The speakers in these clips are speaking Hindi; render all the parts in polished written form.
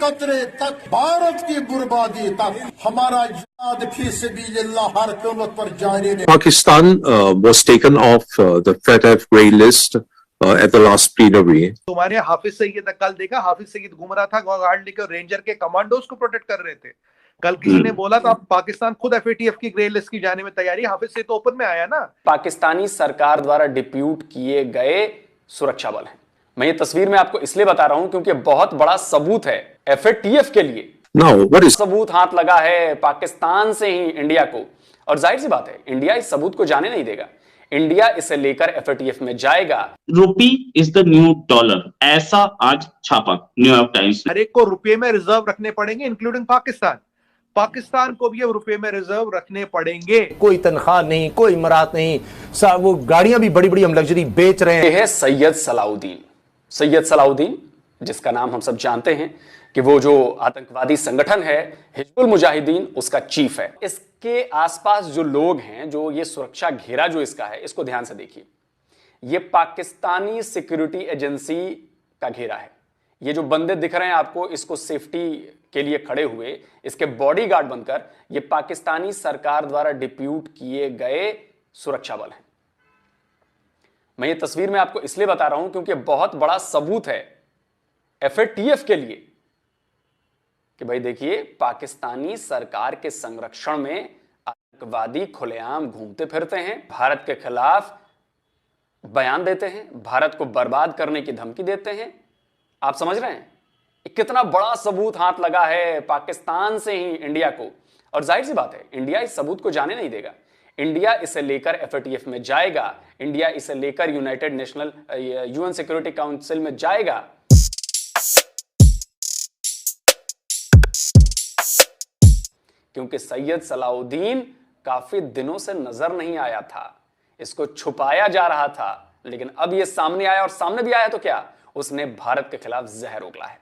कतरे तक, भारत की बर्बादी तक हमारा जिहाद फी सबीलिल्लाह हर कीमत पर जारी है। Pakistan was taken off the FATF grey list at the last plenary. तुम्हारे हाफिज सईद कल देखा, हाफिज सईद घूम रहा था गार्ड लेकर, रेंजर के कमांडोज को प्रोटेक्ट कर रहे थे। कल किसी ने बोला था पाकिस्तान खुद FATF की ग्रे लिस्ट की जाने में तैयारी, हाफिज सईद तो ओपन में आया ना। पाकिस्तानी सरकार द्वारा डिप्यूट किए गए सुरक्षा बल हैं। मैं ये तस्वीर में आपको इसलिए बता रहा हूं क्योंकि बहुत बड़ा सबूत है FATF के लिए। सबूत हाथ लगा है पाकिस्तान से ही इंडिया को, और जाहिर सी बात है इंडिया इस सबूत को जाने नहीं देगा। इंडिया इसे लेकर FATF में जाएगा। रुपी इज द न्यू डॉलर, ऐसा आज छापा न्यूयॉर्क टाइम्स। हर एक को रुपये में रिजर्व रखने पड़ेंगे, इंक्लूडिंग पाकिस्तान। पाकिस्तान को भी अब रुपये में रिजर्व रखने पड़ेंगे। कोई तनख्वाह नहीं, कोई इमारत नहीं, वो गाड़ियां भी बड़ी बड़ी हम लग्जरी बेच रहे हैं। यह है सैयद सलाउद्दीन। सैयद सलाउद्दीन, जिसका नाम हम सब जानते हैं कि वो जो आतंकवादी संगठन है हिजबुल मुजाहिदीन, उसका चीफ है। इसके आसपास जो लोग हैं, जो ये सुरक्षा घेरा जो इसका है, इसको ध्यान से देखिए। ये पाकिस्तानी सिक्योरिटी एजेंसी का घेरा है। ये जो बंदे दिख रहे हैं आपको, इसको सेफ्टी के लिए खड़े हुए, इसके बॉडीगार्ड बनकर, ये पाकिस्तानी सरकार द्वारा डिप्यूट किए गए सुरक्षा बल हैं। मैं ये तस्वीर में आपको इसलिए बता रहा हूं क्योंकि बहुत बड़ा सबूत है FATF के लिए कि भाई देखिए, पाकिस्तानी सरकार के संरक्षण में आतंकवादी खुलेआम घूमते फिरते हैं, भारत के खिलाफ बयान देते हैं, भारत को बर्बाद करने की धमकी देते हैं। आप समझ रहे हैं कितना बड़ा सबूत हाथ लगा है पाकिस्तान से ही इंडिया को, और जाहिर सी बात है इंडिया इस सबूत को जाने नहीं देगा। इंडिया इसे लेकर FATF में जाएगा, इंडिया इसे लेकर United national UN security council में जाएगा। क्योंकि सैयद सलाउद्दीन काफी दिनों से नजर नहीं आया था, इसको छुपाया जा रहा था, लेकिन अब यह सामने आया, और सामने भी आया तो क्या, उसने भारत के खिलाफ जहर उगला है,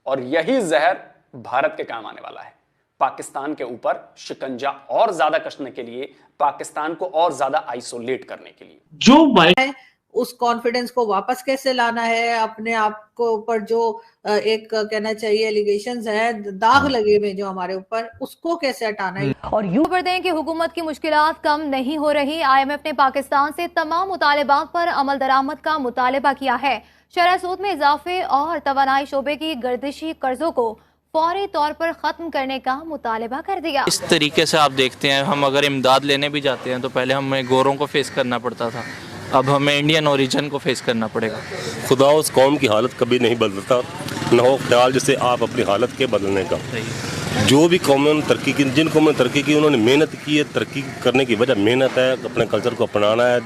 और यही जहर भारत के काम आने वाला है। पाकिस्तान के ऊपर शिकंजा और ज्यादा कसने के लिए, पाकिस्तान को और ज्यादा आइसोलेट करने के लिए। जो उस कॉन्फिडेंस को वापस कैसे लाना है, अपने आप को ऊपर जो एक कहना चाहिए एलिगेशंस है, दाग लगे हुए जो हमारे ऊपर, उसको कैसे हटाना है। और यूं खबर दें कि हुकूमत की मुश्किलात कम नहीं हो रही। IMF ने पाकिस्तान से तमाम मुतालबात पर अमल दरामद का मुतालबा किया है। शरह सूद में इजाफे और तवानाई शोबे की गर्दिशी कर्जों को फौरी तौर पर खत्म करने का मुतालबा कर दिया। इस तरीके से आप देखते हैं, हम अगर इमदाद लेने भी जाते हैं तो पहले हमें गोरों को फेस करना पड़ता था, अब हमें इंडियन ओरिजिन को फेस करना पड़ेगा। खुदा उस कौम की हालत कभी नहीं बदलता, न हो ख्याल जैसे आप अपनी हालत के बदलने का। जो भी कौमें ने तरक्की की, जिन कौमें ने तरक्की की, उन्होंने मेहनत की है। तरक्की करने की वजह मेहनत है, अपने कल्चर को अपनाना है,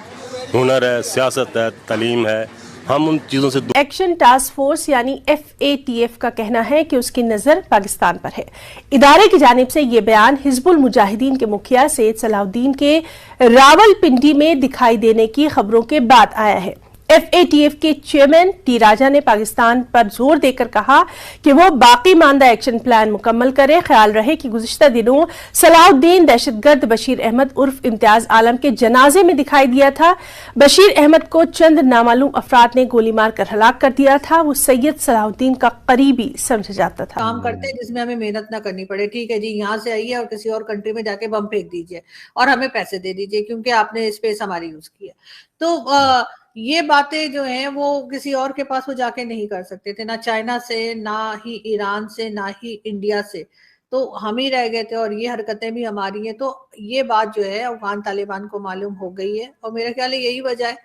हुनर है, सियासत है, तालीम है। हम उन चीज़ों से एक्शन टास्क फोर्स यानी FATF का कहना है कि उसकी नज़र पाकिस्तान पर है। इदारे की जानिब से ये बयान हिजबुल मुजाहिदीन के मुखिया सैयद सलाउद्दीन के रावलपिंडी में दिखाई देने की खबरों के बाद आया है। FATF के चेयरमैन T राजा ने पाकिस्तान पर जोर देकर कहा कि वो बाकी मानदा एक्शन प्लान मुकम्मल करे। ख्याल रहे कि गुज़िश्ता दिनों सलाउद्दीन दहशतगर्द बशीर अहमद उर्फ इम्तियाज आलम के जनाजे में दिखाई दिया था। बशीर अहमद को चंद नामालूम अफराद ने गोली मार कर हलाक कर दिया था। वो सैयद सलाउद्दीन का करीबी समझा जाता था। काम करते हैं जिसमें हमें मेहनत ना करनी पड़े। ठीक है जी, यहाँ से आइए और किसी और कंट्री में जाके बम फेंक दीजिए और हमें पैसे दे दीजिए क्योंकि आपने स्पेस हमारी यूज किया। तो ये बातें जो हैं वो किसी और के पास वो जाके नहीं कर सकते थे, ना चाइना से, ना ही ईरान से, ना ही इंडिया से। तो हम ही रह गए थे और ये हरकतें भी हमारी हैं। तो ये बात जो है अफगान तालिबान को मालूम हो गई है और मेरा ख्याल है यही वजह है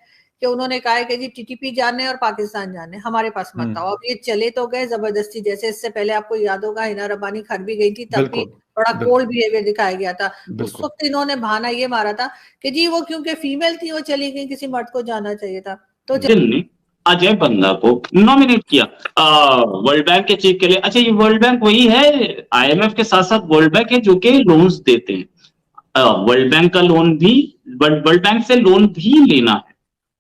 कि उन्होंने कहा है कि जी TTP जाने और पाकिस्तान जाने, हमारे पास मत आओ। अब ये चले तो गए जबरदस्ती, जैसे इससे पहले आपको याद होगा हिना रब्बानी घर भी गई थी, तब भी बड़ा कोल्ड बिहेवियर दिखाया गया था। उस वक्त इन्होंने बहाना ये मारा था कि जी वो क्योंकि फीमेल थी वो चली गई, किसी मर्द को जाना चाहिए था। तो अजय बंगा को नॉमिनेट किया वर्ल्ड बैंक के चीफ के लिए। अच्छा, ये वर्ल्ड बैंक वही है, IMF के साथ साथ वर्ल्ड बैंक है जो कि लोन्स देते हैं। वर्ल्ड बैंक का लोन भी, वर्ल्ड बैंक से लोन भी लेना है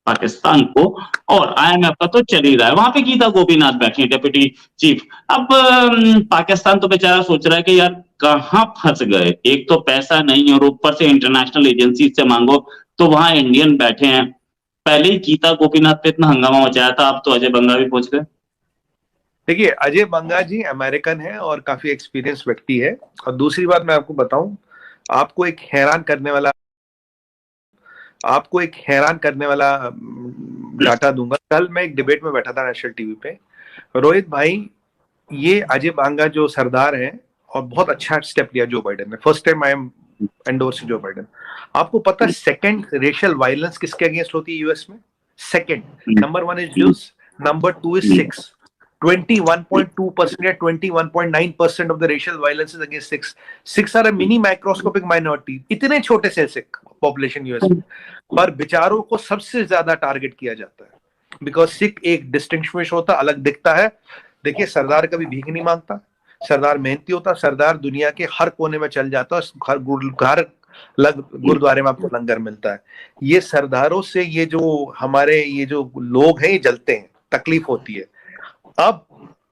पाकिस्तान को, और IMF का तो चल ही रहा है। वहां पे गीता गोपीनाथ बैठी है, डेप्यूटी चीफ। अब पाकिस्तान तो बेचारा सोच रहा है कि यार कहाँ फंस गए, एक तो पैसा नहीं और ऊपर से इंटरनेशनल एजेंसी से मांगो तो वहां इंडियन बैठे हैं। पहले ही गीता गोपीनाथ पे इतना हंगामा मचाया था, अब तो अजय बंगा भी पहुंच गए। देखिए, अजय बंगा जी अमेरिकन है और काफी एक्सपीरियंस व्यक्ति है। और दूसरी बात मैं आपको बताऊं, आपको एक हैरान करने वाला डाटा दूंगा। कल मैं एक डिबेट में बैठा था नेशनल टीवी पे। रोहित भाई, ये अजय बांगा जो सरदार हैं, और बहुत अच्छा स्टेप लिया जो बाइडेन ने। First time I am endorse Joe Biden. आपको पता है सेकंड रेशियल वायलेंस किसके अगेंस्ट होती है यूएस में? Second, number 1 is juice, number 2 is six. 21.2% या 21.9% of the racial violence is against Sikhs. Sikhs are a mini microscopic minority. इतने छोटे से सिख पॉपुलेशन यूएस में, पर बेचारों को सबसे ज्यादा टारगेट किया जाता है बिकॉज सिख एक डिस्टिंग्विश होता, अलग दिखता है। देखिए, सरदार कभी भीख नहीं मांगता, सरदार मेहनती होता, सरदार दुनिया के हर कोने में चल जाता है, गुरुद्वारे में आपको लंगर मिलता है। ये सरदारों से ये जो हमारे ये जो लोग हैं ये जलते हैं, तकलीफ होती है। अब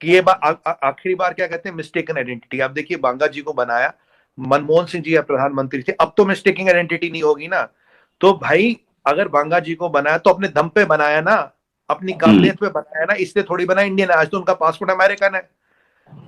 ये आखिरी बार क्या कहते हैं, मिस्टेकन आइडेंटिटी। आप देखिए, बांगा जी को बनाया मनमोहन सिंह जी या प्रधानमंत्री थे, अब तो मिस्टेकिंग आइडेंटिटी नहीं होगी ना। तो भाई, अगर बांगा जी को बनाया तो अपने दम पे बनाया ना, अपनी काबिलियत पे बनाया ना, इसलिए थोड़ी बना इंडियन है। आज तो उनका पासपोर्ट अमेरिकन है।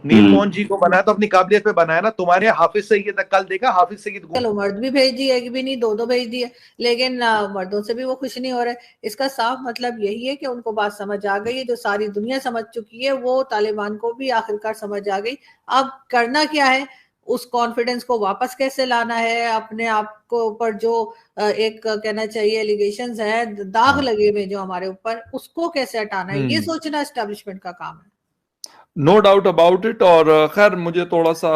नील मोहन जी को बनाया तो अपनी काबिलियत पे बनाया ना। तुम्हारे हाफिज सईद, कल देखा हाफिज सईद, चलो मर्द भी भेज दिए, एक भी नहीं दो भेज दिए, लेकिन मर्दों से भी वो खुश नहीं हो रहे। इसका साफ मतलब यही है कि उनको बात समझ आ गई है, जो सारी दुनिया समझ चुकी है, वो तालिबान को भी आखिरकार समझ आ गई। अब करना क्या है, उस कॉन्फिडेंस को वापस कैसे लाना है, अपने आप को ऊपर जो एक कहना चाहिए एलिगेशंस है, दाग लगे हुए जो हमारे ऊपर, उसको कैसे हटाना है, ये सोचना एस्टेब्लिशमेंट का काम है। No doubt about it. और खैर, मुझे थोड़ा सा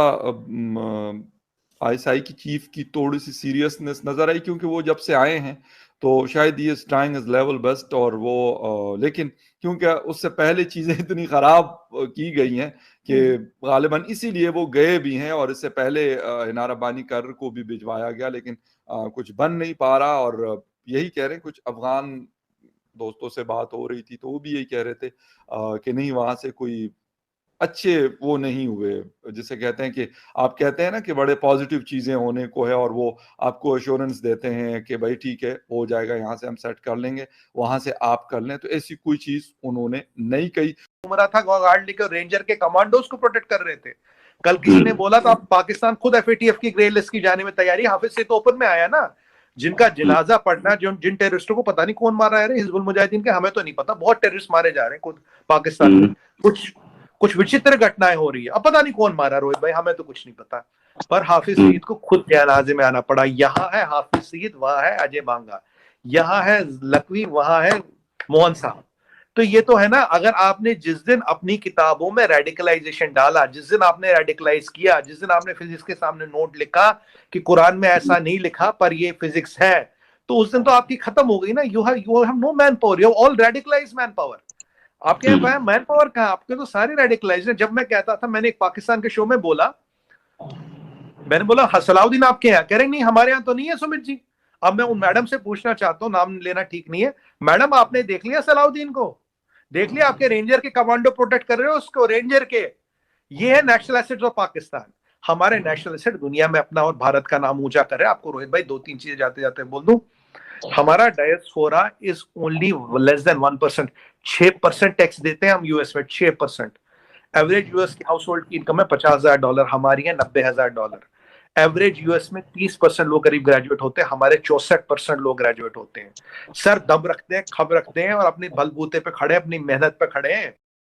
आईएसआई की चीफ की थोड़ी सी सीरियसनेस नजर आई, क्योंकि वो जब से आए हैं तो शायद ये ट्राइंग इज लेवल बेस्ट, और वो लेकिन क्योंकि उससे पहले चीजें इतनी खराब की गई हैं कि गालिबन इसीलिए वो गए भी हैं। और इससे पहले हिनार अब्बानी कर को भी भिजवाया गया, लेकिन कुछ बन नहीं पा रहा। और यही कह रहे हैं, कुछ अफगान दोस्तों से बात हो रही थी तो वो भी यही कह रहे थे कि नहीं, वहां से कोई अच्छे वो नहीं हुए, जिसे कहते हैं कि आप कहते हैं ना कि बड़े पॉजिटिव चीजें होने को है, और वो आपको एश्योरेंस देते हैं कि भाई ठीक है, हो जाएगा, यहाँ से हम सेट कर लेंगे, वहां से आप कर लें। तो ऐसी कोई चीज उन्होंने नहीं कही। घूम रहा था गार्ड लेकर, रेंजर के कमांडोज को प्रोटेक्ट कर रहे थे। कल किसी ने बोला था पाकिस्तान खुद एफएटीएफ की ग्रे लिस्ट की जाने में तैयारी। हाफिज सईद तो ओपन में आया ना, जिनका जनाजा पढ़ना, जिन टेररिस्टों को पता नहीं कौन मार रहा है, हिजबुल मुजाहिदीन के, हमें तो नहीं पता, बहुत टेररिस्ट मारे जा रहे हैं खुद पाकिस्तान में। कुछ विचित्र घटनाएं हो रही है, अब पता नहीं कौन मारा रोहित भाई, हमें तो कुछ नहीं पता। पर हाफिज सईद को खुद जनाजे में आना पड़ा। यहाँ है हाफिज सईद, वहां है अजय बांगा, यहाँ है लकवी, वहां है मोहन साहब। तो ये तो है ना, अगर आपने जिस दिन अपनी किताबों में रेडिकलाइजेशन डाला, जिस दिन आपने रेडिकलाइज किया, जिस दिन आपने फिजिक्स के सामने नोट लिखा कि कुरान में ऐसा नहीं लिखा पर ये फिजिक्स है, तो उस दिन तो आपकी खत्म हो गई ना। You have no man power, you have all radicalized man power. आपके यहाँ मैन पावर कहाँ, आपके तो सारे रेडिकलाइज्ड हैं। जब मैं कहता था, मैंने एक पाकिस्तान के शो में बोला, मैंने बोला सलाउद्दीन आपके यहाँ, कह रहे नहीं हमारे यहाँ तो नहीं है सुमित जी। अब मैं उन मैडम से पूछना चाहता हूँ, नाम लेना ठीक नहीं है, मैडम आपने देख लिया सलाउद्दीन को? देख लिया? आपके रेंजर के कमांडो प्रोटेक्ट कर रहे हो उसको, रेंजर के। ये है नेशनल एसेट्स ऑफ पाकिस्तान। हमारे नेशनल एसेट दुनिया में अपना और भारत का नाम ऊंचा कर रहे हैं। आपको रोहित भाई 2-3 चीजें जाते जाते बोल दूं, हमारा diaspora is only less than 1%। 6% tax देते हैं हम यूएस में, 6%। एवरेज यूएस की हाउस होल्ड की इनकम है $50,000, हमारी है $90,000। एवरेज यूएस में 30% लोग करीब ग्रेजुएट होते हैं, हमारे 64% लोग ग्रेजुएट होते हैं। सर दम रखते हैं, खब रखते हैं और अपने बलबूते पे खड़े, अपनी मेहनत पे खड़े हैं।